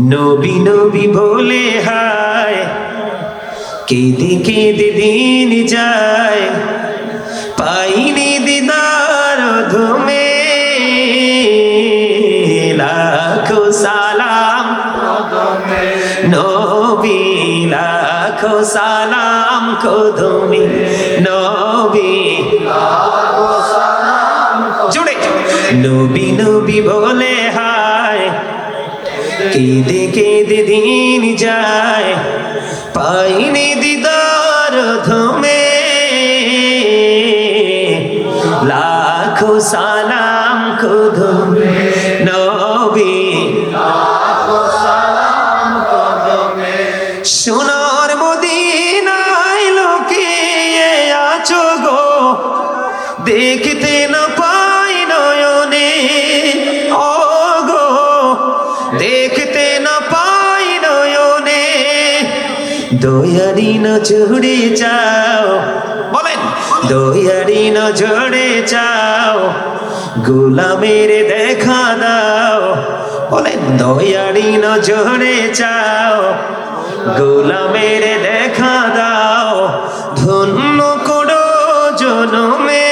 নবী নবী বলে হায় কেঁদে কেঁদে দিন যায়, পাইনি দিদার ধুমে লাখো সালাম নবী, লাখো সালাম কদমে নবী, জুড়ে নবী নবী বলে হায় কেঁদে কেঁদে দিন যায়, পাইনি দিদার ধুমে লাখো সালাম কদমে নবী, সোনার মদিনায় লুকিয়ে আছো গো, দেখতে না পাই নয়নে ও গো, দেখতে না পাই নয়নে, দয়ারি নজরে চাও, বলেন দয়ারি নজরে চাও, গোলামের দেখা দাও, বলেন দয়ারি নজরে চাও, গোলামের দেখা দাও, ধন্য করো জনমে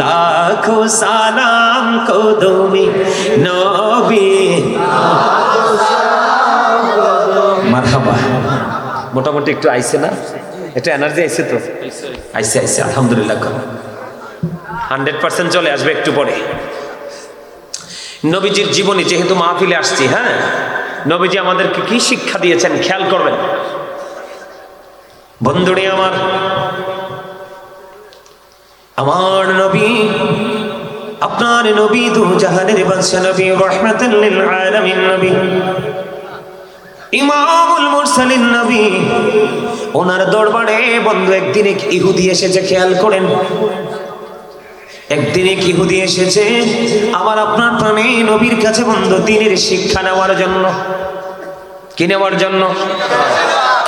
লাখো সালাম কদমে নবী। মারহাবা, মোটামুটি একটু আইছে না, এটা এনার্জি আইছে তো, আইছে আইছে আলহামদুলিল্লাহ, 100% চলে আসবে একটু পরে। নবীজির জীবনী যেহেতু মাহফিলে আসছি, হ্যাঁ, নবীজি আমাদেরকে কি শিক্ষা দিয়েছেন খেয়াল করবেন বন্ধুরে আমার। আমার নবী, আপনার নবী দু জাহানের বাদশা নবী, রাহমাতাল লিল আলামিন নবী, ইমামুল মুরসালিন নবী, ওনার দরবারে বন্ধু একদিন এক ইহুদি এসেছে, খেয়াল করেন, একদিন এক ইহুদি এসেছে আমার আপনার প্রাণে নবীর কাছে বন্ধু দ্বীনের শিক্ষা নেওয়ার জন্য। কি নেওয়ার জন্য?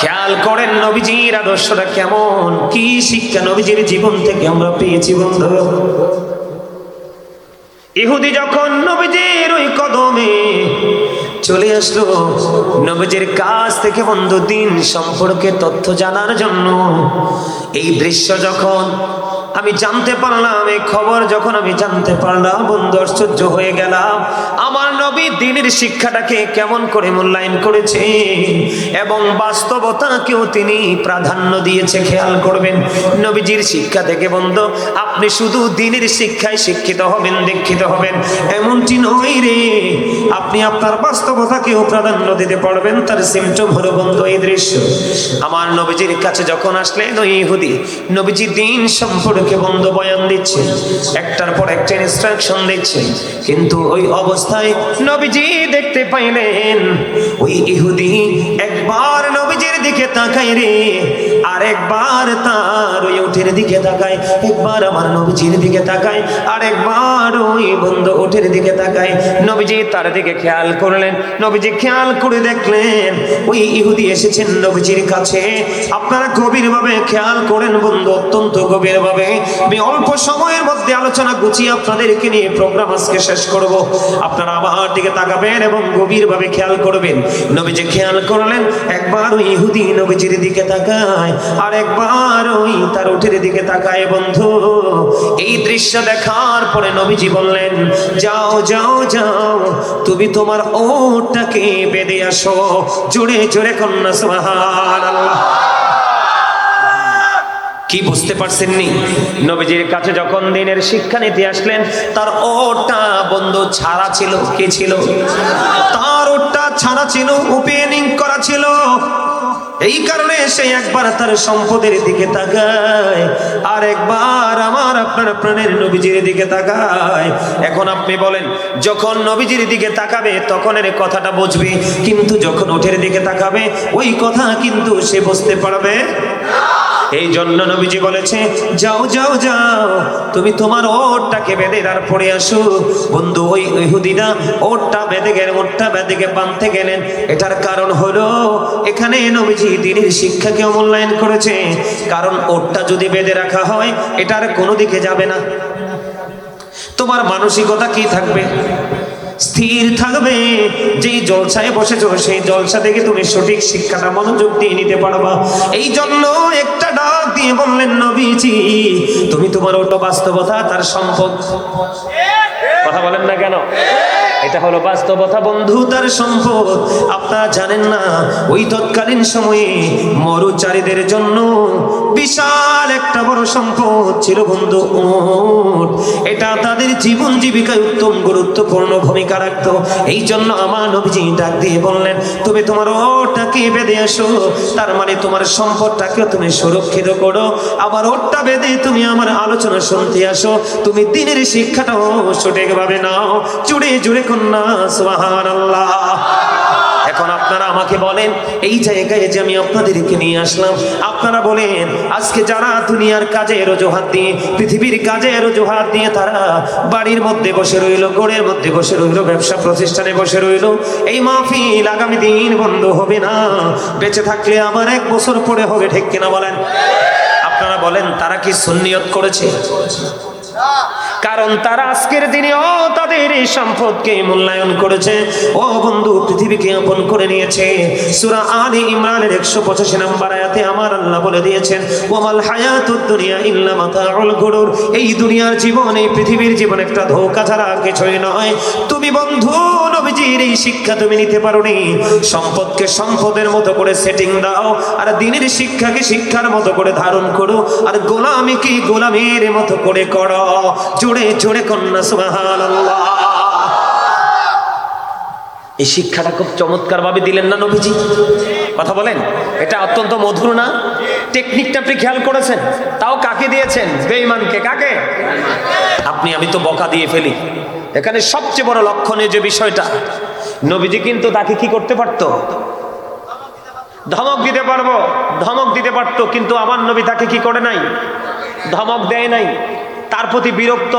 খেয়াল করেন নবীজির আদর্শটা কেমন, কি শিক্ষা নবীজির জীবন থেকে আমরা পেয়েছি বন্ধু। ইহুদি যখন নবীজির ওই কদমে চলে আসলো নবীজির কাছ থেকে বন্ধু দ্বীন সম্পর্কে তথ্য জানার জন্য, এই দৃশ্য যখন আমি জানতে পারলাম, এই খবর যখন আমি জানতে পারলাম বন্ধু, আশ্চর্য হয়ে গেলাম। আমার নবী দ্বীনের শিক্ষাটাকে কেমন করে মূল্যায়ন করেছে এবং বাস্তবতাকেও তিনি প্রাধান্য দিয়েছে। খেয়াল করবেন নবীজির শিক্ষা থেকে বন্ধু আপনি শুধু দ্বীনের শিক্ষায় শিক্ষিত হবেন, দীক্ষিত হবেন এমনটি নয় রে, আপনি আপনার বাস্তবতাকেও প্রাধান্য দিতে পারবেন। তার সিমটম হলো বন্ধু এই দৃশ্য। আমার নবীজির কাছে যখন আসলেন ওই ইহুদি, নবীজি দ্বীন সম্পর্কে বন্ধু বয়ান দিচ্ছে, একটার পর একটা ইনস্ট্রাকশন দিচ্ছে, কিন্তু ওই অবস্থায় নবীজি দেখতে পাইলেন ওই ইহুদি একবার নবীজির দিকে তাকায় রে, আর একবার তার ওই উটের দিকে তাকায়, একবার আমার নবীজির দিকে তাকায়, আর একবার ওই বন্ধু উটের দিকে তাকায়। নবীজি তার দিকে খেয়াল করলেন, নবীজি খেয়াল করে দেখলেন ওই ইহুদি এসেছেন নবীজির কাছে। আপনারা গভীরভাবে খেয়াল করেন বন্ধু, অত্যন্ত গভীরভাবে। আমি অল্প সময়ের মধ্যে আলোচনা গুছিয়ে আপনাদেরকে নিয়ে প্রোগ্রাম আজকে শেষ করব। আপনারা আমার দিকে তাকাবেন এবং গভীরভাবে খেয়াল করবেন। নবীজি খেয়াল করলেন, একবার ওই ইহুদি নবীজির দিকে তাকায়, আর একবার ওই তার উটের দিকে তাকায় বন্ধু। এই দৃশ্য দেখার পরে নবীজি বললেন, যাও যাও যাও, তুমি তোমার উটটাকে বেঁধে আসো। জোরে জোরে কন্যা সুবহানাল্লাহ। কি বুঝতে পারছেন নি? নবীজির কাছে যখন দ্বীনের শিক্ষা নিতে আসলেন, তার ওটটা বন্ধু ছাড়া ছিল। কি ছিল? তার ওটটা ছাড়া ছিল, ওপেনিং করা ছিল। এই কারণে সে একবার তার সম্পদের দিকে তাকায়, আর একবার আমার আপনার প্রাণের নবীজির দিকে তাকায়। এখন আপনি বলেন, যখন নবীজির দিকে তাকাবে তখন এর কথাটা বুঝবে, কিন্তু যখন উটের দিকে তাকাবে ওই কথা কিন্তু সে বুঝতে পারবে। এই জন্য নবীজি বলেছে, যাও যাও যাও, তুমি তোমার ওটটাকে বেঁধে তারপরে আসো। বন্ধু ওই ইহুদিরা ওটটা বেঁধে গেলেন, ওটটা বেঁধে বাঁধতে গেলেন। এটার কারণ হলো এখানে নবীজি দ্বীনের শিক্ষাকে মূল্যায়ন করেছে। কারণ ওটটা যদি বেঁধে রাখা হয় এটার কোনো দিকে যাবে না। তোমার মানসিকতা কি থাকবে? স্থির থাকবে। যেই জলসায় বসেছো সেই জলসা থেকে তুমি সঠিক শিক্ষাটা মনোযোগ দিয়ে নিতে পারবা। এই জন্য একটা ডাক দিয়ে বললেন নবীজি, তুমি তোমার ওটা বাস্তবতা, তার সম্পদ। কথা বলেন না কেন? এটা হলো বাস্তবতা বন্ধু, তার সম্পদ। আপনারা জানেন না, ওই তৎকালীন সময়ে মরুচারীদের জন্য বিশাল একটা বড় সম্পদ ছিল বন্ধু, উট। এটা তাদের জীবন জীবিকায় উত্তম গুরুত্বপূর্ণ ভূমিকা রাখতো। এই জন্য আমার নবীজি ডাক দিয়ে বললেন, তুমি তোমার ওটটাকে বেঁধে আসো। তার মানে তোমার সম্পদটাকে তুমি সুরক্ষিত করো, আবার ওটটা বেঁধে তুমি আমার আলোচনা শুনতে আসো। তুমি দিনের শিক্ষাটাও সঠিকভাবে নাও। জুড়ে জুড়ে কন্যা সুবহানাল্লাহ। এখন আপনারা আমাকে বলেন, এই জায়গায় যে আমি আপনাদেরকে নিয়ে আসলাম, আপনারা বলেন আজকে যারা দুনিয়ার কাজের অজুহাত দিয়ে, পৃথিবীর কাজের অজুহাত দিয়ে তারা বাড়ির মধ্যে বসে রইল, ঘরের মধ্যে বসে রইল, ব্যবসা প্রতিষ্ঠানে বসে রইল, এই মাহফিল আগামী দিন বন্ধ হবে না। বেঁচে থাকলে আবার 1 বছর পরে হবে, ঠিক কিনা বলেন? আপনারা বলেন তারা কি সুন্নিয়ত করেছে? কারণ তারা আজকের দিনেও তাদের এই সম্পদকে মূল্যায়ন করেছে। ও বন্ধু, পৃথিবীকে আপন করে নিয়েছে। সূরা আলে ইমরানের 185 নম্বর আয়াতে আমার আল্লাহ বলে দিয়েছেন, ওয়ামাল হায়াতুদ দুনিয়া ইল্লা মাতাউল গুরুর। এই দুনিয়ার জীবন, এই পৃথিবীর জীবন একটা ধোঁকা ছাড়া কিছুই নয়। তুমি বন্ধু নবীজির এই শিক্ষা তুমি নিতে পারোনি। সম্পদকে সম্পদের মতো করে সেটিং দাও, আর দিনের শিক্ষাকে শিক্ষার মতো করে ধারণ করো, আর গোলামিকে গোলামের মতো করে করো। জোরে জোরে কন্যা সুবহানাল্লাহ। এই শিক্ষাটা খুব চমৎকার ভাবে দিলেন না নবীজি? কথা বলেন, এটা অত্যন্ত মধুর না? টেকনিকটা আপনি খেয়াল করেছেন? তাও কাকে দিয়েছেন? বেঈমানকে। কাকে? আপনি আমি তো বকা দিয়ে ফেলি। এখানে সবচেয়ে বড় লক্ষণীয় যে বিষয়টা, নবীজি কিন্তু তাকে কি করতে পারতো? ধমক দিতে পারবো, ধমক দিতে পারতো, কিন্তু আমার নবী তাকে কি করে নাই? ধমক দেয় নাই, তার প্রতি বিরক্ত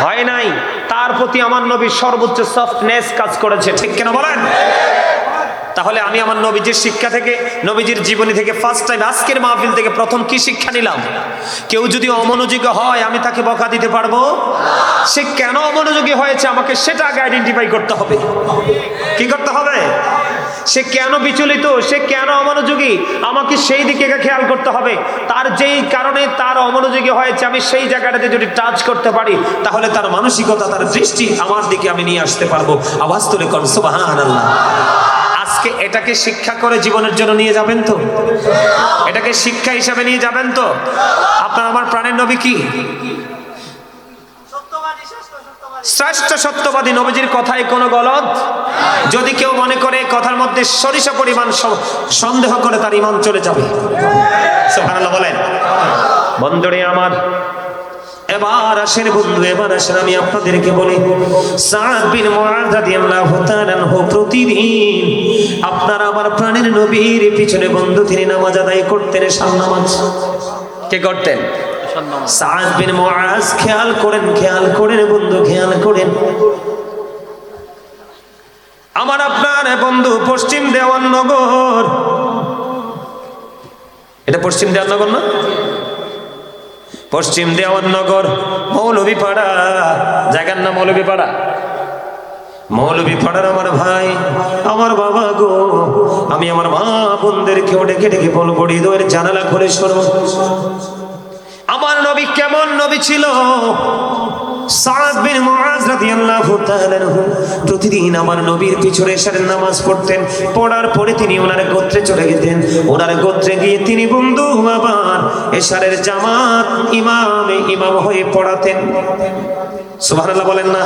হয় নাই, তার প্রতি আমার নবীর সর্বোচ্চ সফটনেস কাজ করেছে, ঠিক কিনা বলেন? তাহলে আমি আমার নবীজির শিক্ষা থেকে, নবীজির জীবনী থেকে ফার্স্ট টাইম আজকের মাহফিল থেকে প্রথম কি শিক্ষা নিলাম? কেউ যদি অমনোযোগী হয় আমি তাকে বকা দিতে পারবো? সে কেন অমনোযোগী হয়েছে আমাকে সেটা আগে আইডেন্টিফাই করতে হবে। কি করতে হবে? সে কেন বিচলিত, সে কেন অমনোযোগী, আমাকে সেই দিকে খেয়াল করতে হবে। তার যেই কারণে তার অমনোযোগী হয়েছে, আমি সেই জায়গাটাতে যদি টাচ করতে পারি, তাহলে তার মানসিকতা, তার দৃষ্টি আমার দিকে আমি নিয়ে আসতে পারবো। আওয়াজ তুলে কোন সুবহানাল্লাহ। আজকে এটাকে শিক্ষা করে জীবনের জন্য নিয়ে যাবেন তো? এটাকে শিক্ষা হিসাবে নিয়ে যাবেন তো? আপনার আমার প্রাণের নবী কি? শ্রেষ্ঠ সত্যবাদী। নবীজির কথায় কোনো গলদ। যদি কেউ মনে করে কথার মধ্যে সরিষা পরিমাণ সন্দেহ করে, তার ঈমান চলে যাবে। সুবহানাল্লাহ বলেন। বন্ধুরে আমার, এবার আসেন বন্ধু, এবার আসেন আমি আপনাদেরকে বলি, সাদ বিন মুআয রাদিয়াল্লাহু তাআলা আনহু প্রতিদিন আপনার আমার প্রাণের নবীর পিছনে বন্ধু তিনি নামাজ আদায় করতেন। শাম নামাজ কে করতেন? সাদ বিন মুআয। খেয়াল করেন, খেয়াল করেন বন্ধু, খেয়াল করেন। আমার আপনার বন্ধু পশ্চিম দেওয়াননগর, এটা পশ্চিম দেওয়াননগর না? পশ্চিম দেওয়াননগর মৌলভীপাড়া, জায়গার নাম মৌলভীপাড়া। মৌলভীপাড়ার আমার ভাই, আমার বাবা গো, আমি আমার মা বোনদেরকে ডেকে ডেকে বলবো, হৃদয়ের জানালা খুলে শোনো, আমার নবী কেমন নবী ছিল। সাদ বিন মুআয রাদিয়াল্লাহু তাআলা আনহু প্রতিদিন আমার নবীর পিছনে এশারের নামাজ পড়তেন। পড়ার পরে তিনি ওনার গোত্রে চলে যেতেন। ওনার গোত্রে গিয়ে তিনি বন্ধু আবার এশারের জামাত ইমাম হয়ে পড়াতেন। সুবহানাল্লাহ বলেন না?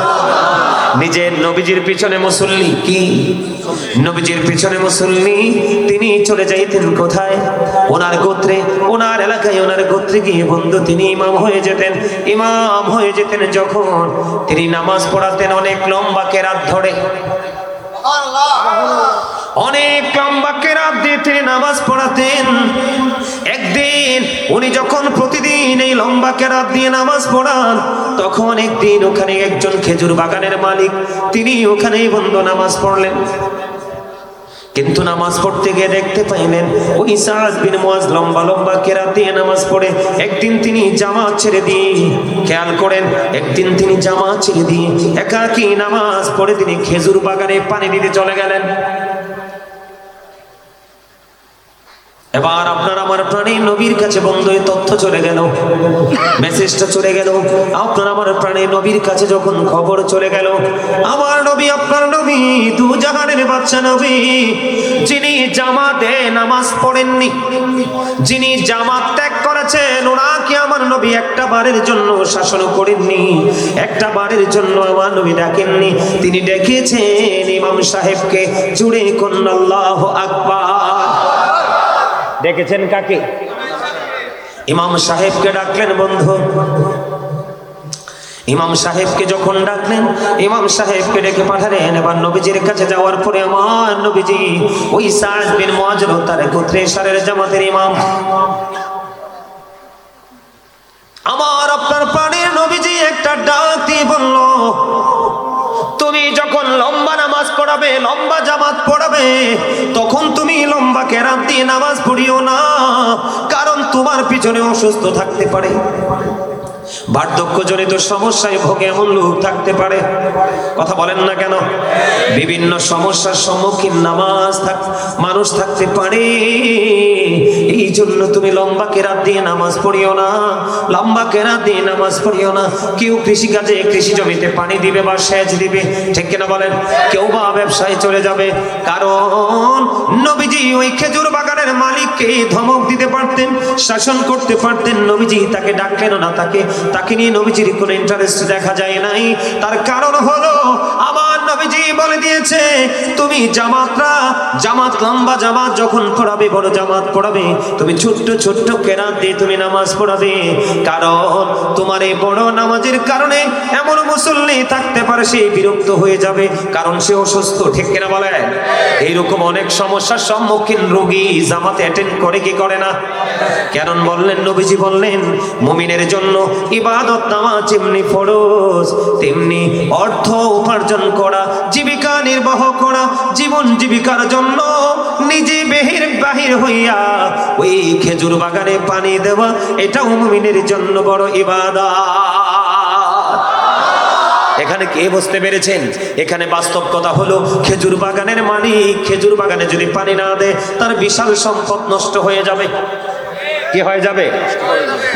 নিজের নবীজির পিছনে মুসল্লি, কি নবীজির পিছনে মুসল্লি, তিনি চলে যাইতেন কোথায়? ওনার গোত্রে, ওনার এলাকায়, ওনার গোত্রে গিয়ে বন্ধু তিনি ইমাম হয়ে যেতেন। ইমাম হয়ে যেতেন যখন তিনি নামাজ পড়াতেন অনেক লম্বা কেরাত ধরে, অনেক লম্বা কেরাত দিয়ে তিনি নামাজ পড়াতেন। একদিন উনি যখন প্রতিদিন এই লম্বা কেরাত দিয়ে নামাজ পড়ান, তখন একদিন ওখানে একজন খেজুর বাগানের মালিক, তিনি ওখানেই বন্ধু নামাজ পড়লেন। কিন্তু নামাজ পড়তে গিয়ে দেখতে পাইলেন ওই সাদ বিন মুয়াজ লম্বা লম্বা কেরাত দিয়ে নামাজ পড়ে একদিন তিনি জামাত ছেড়ে দিয়ে, খেয়াল করেন, একদিন তিনি জামাত ছেড়ে দিয়ে একাকী নামাজ পড়ে তিনি খেজুর বাগানে পানি দিতে চলে গেলেন। এবার আপনার আমার প্রাণের নবীর কাছে বন্ধু এই তথ্য চলে গেল, মেসেজটা চলে গেল। আপনার আমার প্রাণের নবীর কাছে যখন খবর চলে গেল, আমার নবী, আপনার নবী, দু জাহানের বাদশা নবী, যিনি জামাতে নামাজ পড়েননি, যিনি জামাত ত্যাগ করেছেন, ওনাকে আমার নবী একটা বারের জন্য শাসন করেননি, একটা বারের জন্য আমার নবী ডাকেননি। তিনি ডেকেছেন ইমাম সাহেবকে, জুড়ে কোন আল্লাহু আকবার। ডেকেছেন কাকে? ইমাম সাহেবকে ডাকলেন বন্ধু। ইমাম সাহেবকে যখন ডাকলেন, ইমাম সাহেবকে ডেকে পাঠালেন। এবার নবীজির কাছে যাওয়ার পরে আমার নবীজি ওই সাদ বিন মুয়াজ তার গোত্রের জামাতের ইমাম, আমার আপনার প্রাণের নবীজি একটা ডাক দিয়ে বলল, তুমি যখন লম্বা নামাজ পড়াবে, লম্বা জামাত পড়াবে, তখন তুমি লম্বা কেরাত দিয়ে নামাজ পড়িও না, কারণ তোমার পিছনে অসুস্থ থাকতে পারে, বার্ধক্যজনিত সমস্যায় ভোগে এমন লোক থাকতে পারে। কথা বলেন না কেন? বিভিন্ন সমস্যার সম্মুখীন মানুষ থাকতে পারে। এই জন্য তুমি লম্বা কেরাত দিয়ে নামাজ পড়িও না, লম্বা কেরাত দিয়ে নামাজ পড়িও না। কেউ কৃষিকাজে, কৃষি জমিতে পানি দিবে বা সেচ দিবে, ঠিক কিনা বলেন? কেউ বা ব্যবসায় চলে যাবে, কারণ নবীজি ওই খেজুর বাগানের মালিককে ধমক দিতে পারতেন, শাসন করতে পারতেন। নবীজি তাকে ডাকলেন না, তাকে নিয়ে নবীজির কোনো ইন্টারেস্ট দেখা যায় নাই। তার কারণ হলো আমার নবীজি বলে দিয়েছে, তুমি জামাত লম্বা জামাত যখন পড়াবে, বড় জামাত পড়াবে, তুমি ছোট্ট ছোট্ট কেরাত দিয়ে তুমি নামাজ পড়াবে, কারণ তোমার এই বড় নামাজের কারণে এমন মুসল্লি থাকতে পারে সে বিরক্ত হয়ে যাবে, কারণ সে অসুস্থ, ঠিক কিনা বলেন? এইরকম অনেক সমস্যার সম্মুখীন রোগী জামাতে অ্যাটেন্ড করে কি করে না? কারণ বললেন, নবীজি বললেন, মুমিনের জন্য ইবাদত নামাজ যেমনি ফরজ, তেমনি অর্থ উপার্জন করা, জীবিকা নির্বাহ করা, জীবন জীবিকার জন্য নিজে বাহির হইয়া ওই খেজুর বাগানে পানি দেওয়া, এটাও মুমিনের জন্য বড় ইবাদত। এখানে কে বুঝতে পেরেছেন? এখানে বাস্তব কথা হলো, খেজুর বাগানের মালিক খেজুর বাগানে যদি পানি না দেয়, তার বিশাল সম্পদ নষ্ট হয়ে যাবে। কি হয়ে যাবে?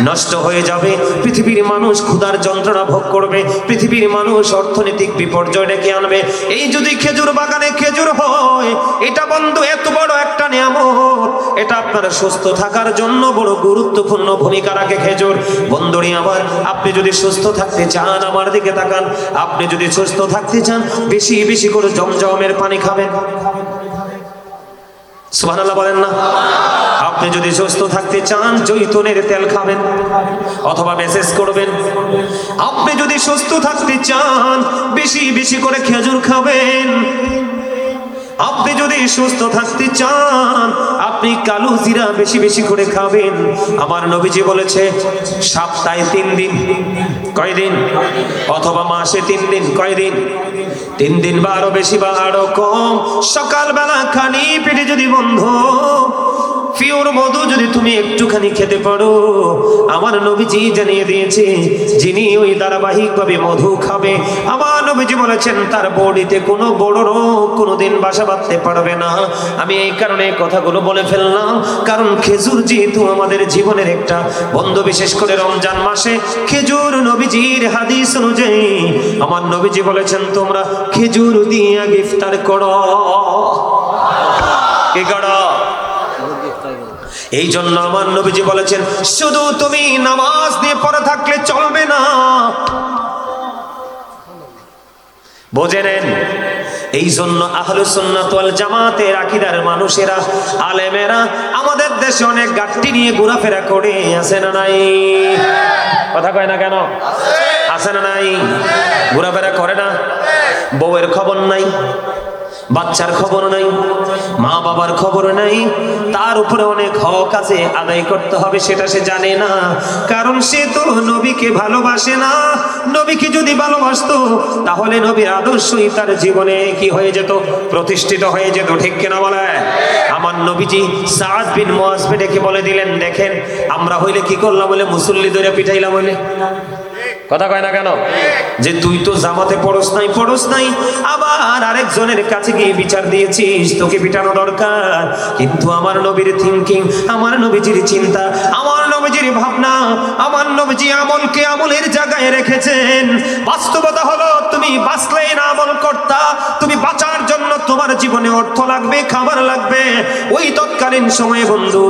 নষ্ট হয়ে যাবে। পৃথিবীর মানুষ ক্ষুধার যন্ত্রণা ভোগ করবে, পৃথিবীর মানুষ অর্থনৈতিক বিপর্যয় ডেকে আনবে। এই যদি খেজুর বাগানে খেজুর হয়, এটা বন্ধু এত বড় একটা নিয়ামত, এটা আপনার সুস্থ থাকার জন্য বড় গুরুত্বপূর্ণ ভূমিকা রাখে খেজুর। বন্ধুরি আমার, আপনি যদি সুস্থ থাকতে চান, আমার দিকে তাকান, আপনি যদি সুস্থ থাকতে চান, বেশি বেশি করে জমজমের পানি খাবেন। সুবহানাল্লাহ বলেন না? আপনি যদি সুস্থ থাকতে চান, জৈতুনের তেল খাবেন অথবা মেসেজ করবেন। আপনি যদি সুস্থ থাকতে চান, বেশি বেশি করে খেজুর খাবেন। আপনি যদি সুস্থ থাকতে চান, আপনি কালো জিরা বেশি বেশি করে খাবেন। আমার নবীজি বলেছে, সপ্তাহে 3 দিন, কয়দিন? অথবা মাসে 3 দিন, কয়দিন? 3 দিন বা আরো বেশি বা আরো কম, সকালবেলা খালি পেটে যদি বন্ধু পিওর মধু যদি তুমি একটুখানি খেতে পারো, আমার নবীজি জানিয়ে দিয়েছে, যিনি ওই ধারাবাহিকভাবে মধু খাবে, আমার নবীজি বলেছেন তার বডিতে কোনো বড় রোগ কোনোদিন বাসা বাঁধতে পারবে না। আমি এই কারণে কথাগুলো বলে ফেললাম, কারণ খেজুর যেহেতু আমাদের জীবনের একটা বন্ধু, বিশেষ করে রমজান মাসে খেজুর নবীজির হাদিস অনুযায়ী আমার নবীজি বলেছেন, তোমরা খেজুর দিয়ে আগে ইফতার করো। কি করো? এই জন্য আমার নবীজি বলেছেন, শুধু তুমি নামাজ দিয়ে পড়ে থাকলে চলবে না। বুঝে নেন, এই জন্য আহলুস সুন্নাত ওয়াল জামাতের আকীদার মানুষেরা, আলেমেরা আমাদের দেশে অনেক গাট্টি নিয়ে ঘোরাফেরা করে, আছে না নাই? কথা কয় না কেন? আছে না নাই? ঘোরাফেরা করে না? বউয়ের খবর নাই, বাচ্চার খবর নাই, মা বাবার খবর নাই, তার উপরে অনেক হক আছে আদায় করতে হবে, সেটা সে জানে না। কারণ সে তো নবীকে ভালোবাসে না। নবীকে যদি ভালোবাসতো তাহলে নবীর আদর্শই তার জীবনে কি হয়ে যেত, প্রতিষ্ঠিত হয়ে যেত। ঠিক কিনা বলে? আমার নবীজি সাদ বিন মুআজকে ডেকে বলে দিলেন, দেখেন আমরা হইলে কি করলাম বলে, মুসল্লি ধরে পিটাইলাম বলে। কথা কয় না কেন? যে তুই তো জামাতে পড়স নাই, আবার আরেকজনের কাছে গিয়ে বিচার দিয়েছিস, তোকে পিটানো দরকার। কিন্তু আমার নবীর থিঙ্কিং, আমার নবীজির চিন্তা, আমার নবীজির ভাবনা, আমার নবীজি আমলকে আমলের জায়গায় রেখেছেন। বাস্তবতা হলো তুমি বাঁচলে না আমল করতা, তুমি বাঁচার জন্য তোমার জীবনে অর্থ লাগবে, খাবার লাগবে। ওই তৎকালীন সময়ে বন্ধু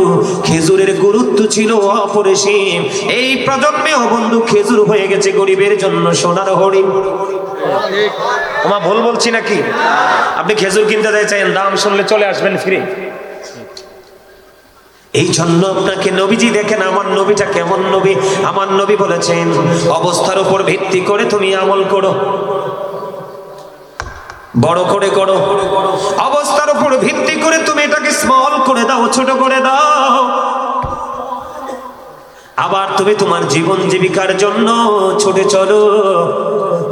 খেজুরের গুরুত্ব ছিল অপরিসীম। এই প্রজন্মেও বন্ধু খেজুর হয়ে গেছে গরিবের জন্য সোনার হরিণ। ওমা ভুল বলছি নাকি? আপনি খেজুর কিনতে চাইছেন, দাম শুনলে চলে আসবেন ফিরে। এই জন্য আপনাকে নবীজি দেখেন, আমার নবীটা কেমন নবী। আমার নবী বলেছেন অবস্থার উপর ভিত্তি করে তুমি আমল করো, বড় করে করো। অবস্থার উপর ভিত্তি করে তুমি এটাকে স্মল করে দাও, ছোট করে দাও। আবার তুমি তোমার জীবন জীবিকার জন্য ছুটে চলো,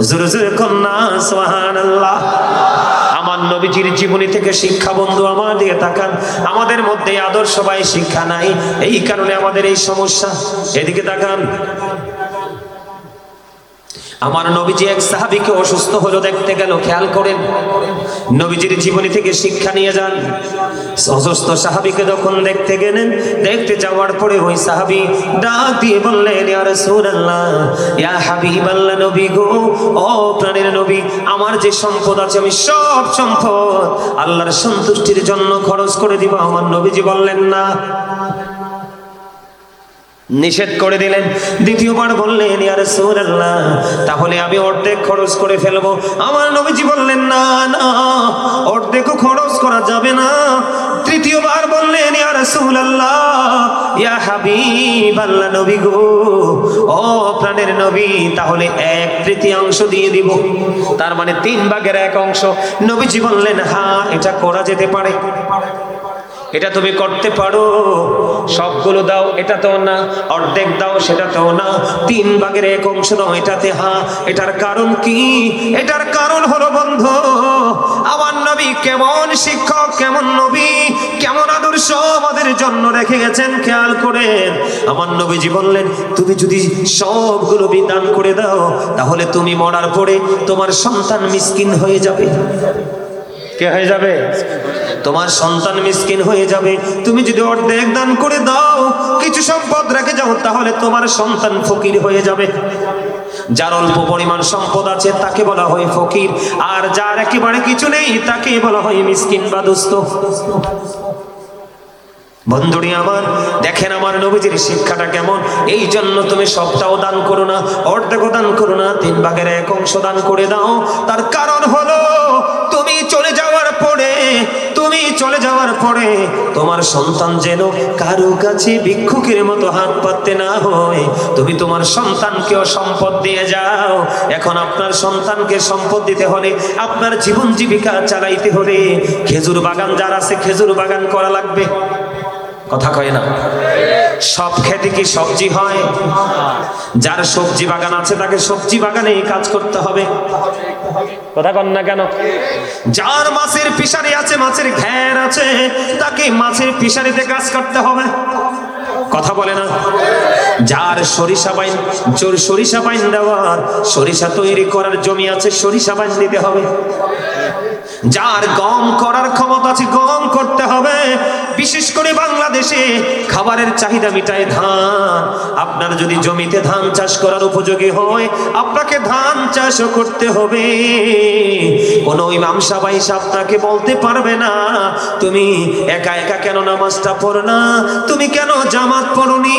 জোরে জোরে কন্যা সুবহানাল্লাহ। আমার নবীজির জীবনী থেকে শিক্ষা বন্ধু আমার দিকে তাকান। আমাদের মধ্যে আদর্শবাহী শিক্ষা নাই, এই কারণে আমাদের এই সমস্যা। এদিকে তাকান। আমার নবীজি এক সাহাবীকে অসুস্থ হলো দেখতে গেল, খেয়াল করেন নবীজির জীবনী থেকে শিক্ষা নিয়ে যান। অসুস্থ সাহাবীকে যখন দেখতে গেলেন, দেখতে যাওয়ার পরে ওই সাহাবী ডাক দিয়ে বললেন, ইয়া রাসূলুল্লাহ, ইয়া হাবিবাল্লাহ, নবী গো, ও প্রাণের নবী, আমার যে সম্পদ আছে আমি সব সম্পদ আল্লাহর সন্তুষ্টির জন্য খরচ করে দিব। আমার নবীজি বললেন না, নিষেধ করে দিলেন। দ্বিতীয়বার বললেন, ইয়া রাসূলুল্লাহ, তাহলে আমি অর্ধেক খরচ করে ফেলবো। আমার নবীজি বললেন, না না, অর্ধেকও খরচ করা যাবে না। তৃতীয়বার বললেন, ইয়া রাসূলুল্লাহ, ইয়া হাবিবাল্লাহ, নবী গো, ও প্রাণের নবী, তাহলে 1/3 দিয়ে দিব, তার মানে 3/1 অংশ। নবীজি বললেন, হ্যাঁ, এটা করা যেতে পারে, এটা তুমি করতে পারো। সবগুলো দাও এটা তো না, অর্ধেক দাও সেটা তো না, 3/1 অংশ দাও এটাতে। হ্যাঁ, এটার কারণ কি? এটার কারণ হলো বন্ধু আমার নবী কেমন শিক্ষক, কেমন নবী, কেমন আদর্শ আমাদের জন্য রেখে গেছেন, খেয়াল করেন। আমার নবীজি বললেন, তুমি যদি সবগুলো বিধান করে দাও তাহলে তুমি মরার পরে তোমার সন্তান মিসকিন হয়ে যাবে। কে হয়ে যাবে? তোমার সন্তান মিসকিন হয়ে যাবে। তুমি যদি অর্ধেক দান করে দাও, কিছু সম্পদ রেখে যাও, তাহলে তোমার সন্তান ফকির হয়ে যাবে। যার অল্প পরিমাণ সম্পদ আছে তাকে বলা হয় ফকির, আর যার একেবারে কিছু নেই তাকে বলা হয় মিসকিন বা দুস্থ। বন্ধুরি আমার, দেখেন আমার নবীজির শিক্ষাটা কেমন। এই জন্য তুমি সবটাও দান করো না, অর্ধেকও দান করো না, 3/1 অংশ দান করে দাও। তার কারণ হলো তুমি চলে যাওয়ার পরে তোমার সন্তান যেন কারো কাছে ভিক্ষুকের মতো হাত পাততে না হয়। তুমি তোমার সন্তানকেও সম্পদ দিয়ে যাও। এখন আপনার সন্তানকে সম্পদ দিতে হলে, আপনার জীবন জীবিকা চালাইতে হলে, খেজুর বাগান যার আছে খেজুর বাগান করা লাগবে। কথা কয় না? সব খেতে কি সবজি হয়? যার সবজি বাগান আছে তাকে সবজি বাগানে কাজ করতে হবে। কথা কন না কেন? যার মাছের ফিশারি আছে, মাছের ঘের আছে, তাকে মাছের ফিশারিতে কাজ করতে হবে। কথা বলে না? যার সরিষা বাইন দেওয়ার, সরিষা তৈরি করার জমি আছে, সরিষা বাইন দিতে হবে। যার গম করার ক্ষমতা আছে, গম করতে হবে। বিশেষ করে বাংলাদেশে খাবারের চাহিদা মিটায় ধান। আপনার যদি জমিতে ধান চাষ করার উপযোগী হয়, আপনাকে ধান চাষও করতে হবে। কোনো ইমাম সাহেব আপনাকে বলতে পারবে না, তুমি একা একা কেন নামাজটা পড়ো না, তুমি কেন জামাত পড়োনি।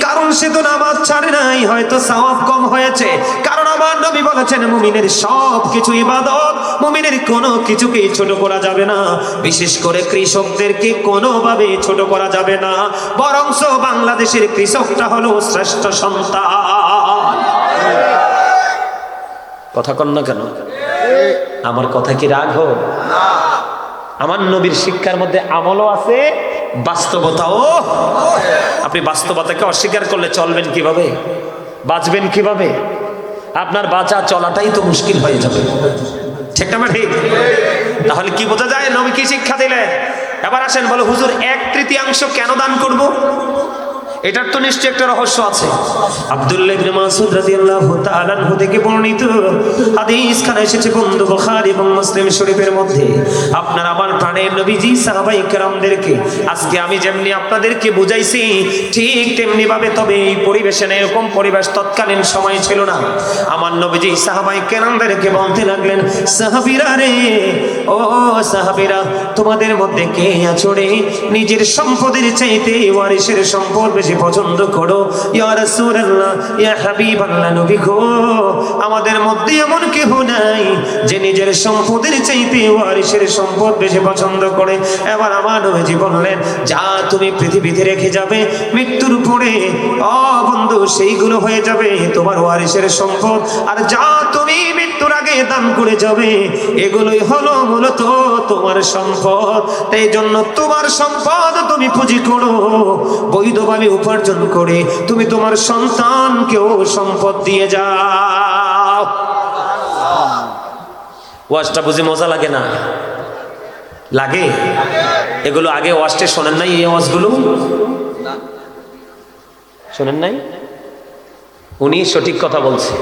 কারণ সে তো নামাজ ছাড়ে নাই, হয়তো সওয়াব কম হয়েছে। কারণ আমার নবী বলেছেন, মুমিনের সব কিছু ইবাদত, মুমিনের কোনো কিছুকেই ছোট করা যাবে না। বিশেষ করে কৃষকদেরকে কোনোভাবে ছোট করা যাবে না, বরঞ্চ বাংলাদেশের কৃষকটা হলো শ্রেষ্ঠ সন্তান। কথা কন না কেন? আমার কথা কি রাগ হোক? আমার নবীর শিক্ষার মধ্যে আমলও আছে, বাস্তবতাও। আপনি বাস্তবতাকে অস্বীকার করলে চলবেন কিভাবে, বাঁচবেন কিভাবে? আপনার বাঁচা চলাটাই তো মুশকিল হয়ে যাবে, ঠিক না ঠিক? তাহলে কি বোঝা যায় নবী কি শিক্ষা দিলেন? এবার আসেন, বলো হুজুর 1/3 কেন দান করব? এটার তো নিশ্চয়ই একটা রহস্য আছে। আব্দুল্লাহ ইবনে মাসউদ রাদিয়াল্লাহু তাআলা আনহু থেকে বর্ণিত হাদিস খানা এসেছে বন্ধু বুখারী এবং মুসলিম শরীফের মধ্যে। আপনার আমার প্রাণের নবীজি সাহাবায়ে কেরামদেরকে আজকে আমি যেমনি আপনাদেরকে বুঝাইছি ঠিক তেমনি ভাবে, তবে এই পরিবেশে না, এরকম পরিবেশ তৎকালীন সময় ছিল না। আমার নবীজি সাহাবায়ে কেরামদেরকে বলতে লাগলেন, সাহাবীরা রে, ও সাহাবীরা, তোমাদের মধ্যে কে আছো রে নিজের সম্পদের চাইতে ওয়ারিসের সম্পদ বেশি পছন্দ করো? ইয়া রাসূলুল্লাহ, ইয়া হাবিবাল্লাহ, নবী গো, আমাদের মধ্যে এমন কেউ নাই যে নিজের সম্পদের চাইতে ওয়ারিসের সম্পদ বেশি পছন্দ করে। এবার আমার নবীজি বললেন, যা তুমি পৃথিবীতে রেখে যাবে মৃত্যুর পরে, ও বন্ধু, সেইগুলো হয়ে যাবে তোমার ওয়ারিসের সম্পদ। আর যা তুমি মৃত্যুর আগে দান করে যাবে, এগুলোই হলো মূলত তোমার সম্পদ। তাই জন্য তোমার সম্পদ তুমি পুঁজি করো, বৈধভাবে উপার্জন করে তুমি তোমার সন্তানকেও সম্পদ দিয়ে যাও। ওয়াজটা বুঝি মজা লাগে না? লাগে? এগুলো আগে ওয়াজটা শোনেন নাই? এই ওয়াজগুলো শোনেন নাই? উনি সঠিক কথা বলছে,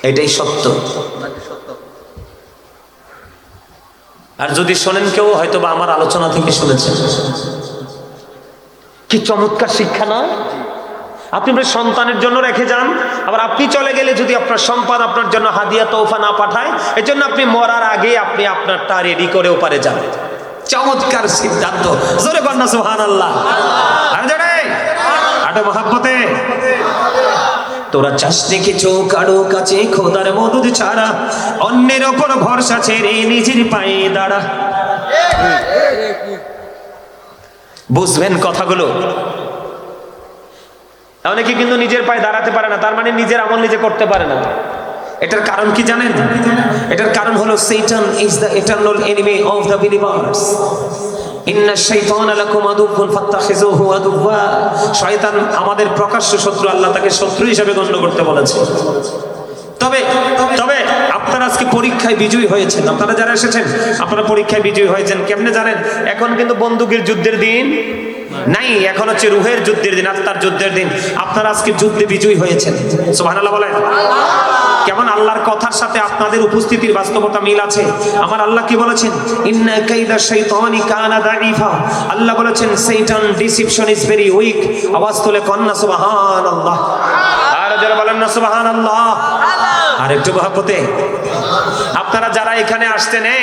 এটাই সত্য। আর যদি শোনেন কেউ, হয়তো বা আমার আলোচনা থেকে শুনেছেন। কি চমৎকার শিক্ষা না? আপনি আপনার সন্তানের জন্য রেখে যান, আবার আপনি চলে গেলে যদি আপনার সন্তান আপনার জন্য হাদিয়া তোফা না পাঠায়, এজন্য আপনি মরার আগে আপনি আপনারটা রেডি করে ওপারে যান। চমৎকার সিদ্ধান্ত, জোরে কন্যা সুবহানাল্লাহ। আর জোরে আটো মহব্বতে। তোরা চাষতে কিছু কারো কাছে খোদার মদদ ছাড়া, অন্যের ওপর ভরসা ছেড়ে নিজের পায়ে দাঁড়া। বুঝবেন কথাগুলো? অনেকে কিন্তু নিজের পায়ে দাঁড়াতে পারে না, তার মানে নিজের আমল নিজে করতে পারে না। এটার কারণ কি জানেন? এটার কারণ হলো Satan is the eternal enemy of the believers. ইন্না শাইতানা লাকুম আদুউন ফাত্তাখিযুহু আদুওয়া। শয়তান আমাদের প্রকাশ্য শত্রু, আল্লাহ তাকে শত্রু হিসেবে গণ্য করতে বলেছে। তবে তবে আপনারা আজকে পরীক্ষায় বিজয়ী হয়েছেন, আপনারা যারা এসেছেন আপনারা পরীক্ষায় বিজয়ী হয়েছেন। কেমনে জানেন? এখন কিন্তু বন্দুকের যুদ্ধের দিন নাই, এখন হচ্ছে রুহের যুদ্ধের দিন, আত্মার যুদ্ধের দিন। আপনারা আজকে যুদ্ধে বিজয়ী হয়েছেন, সুবহানাল্লাহ বলেন। কেমন আল্লাহর কথার সাথে আপনাদের উপস্থিতির বাস্তবতা মিল আছে? আমার আল্লাহ কি বলেছেন? ইন্না কাইদা শাইতানি কানা দাঈফা। আল্লাহ বলেছেন শয়তান ডিসিপশন ইজ ভেরি উইক। আওয়াজ তুলে কন্না সুবহানাল্লাহ। আর যারা বলেন না সুবহানাল্লাহ, আর একটু মহব্বতে। আপনারা যারা এখানে আসতেন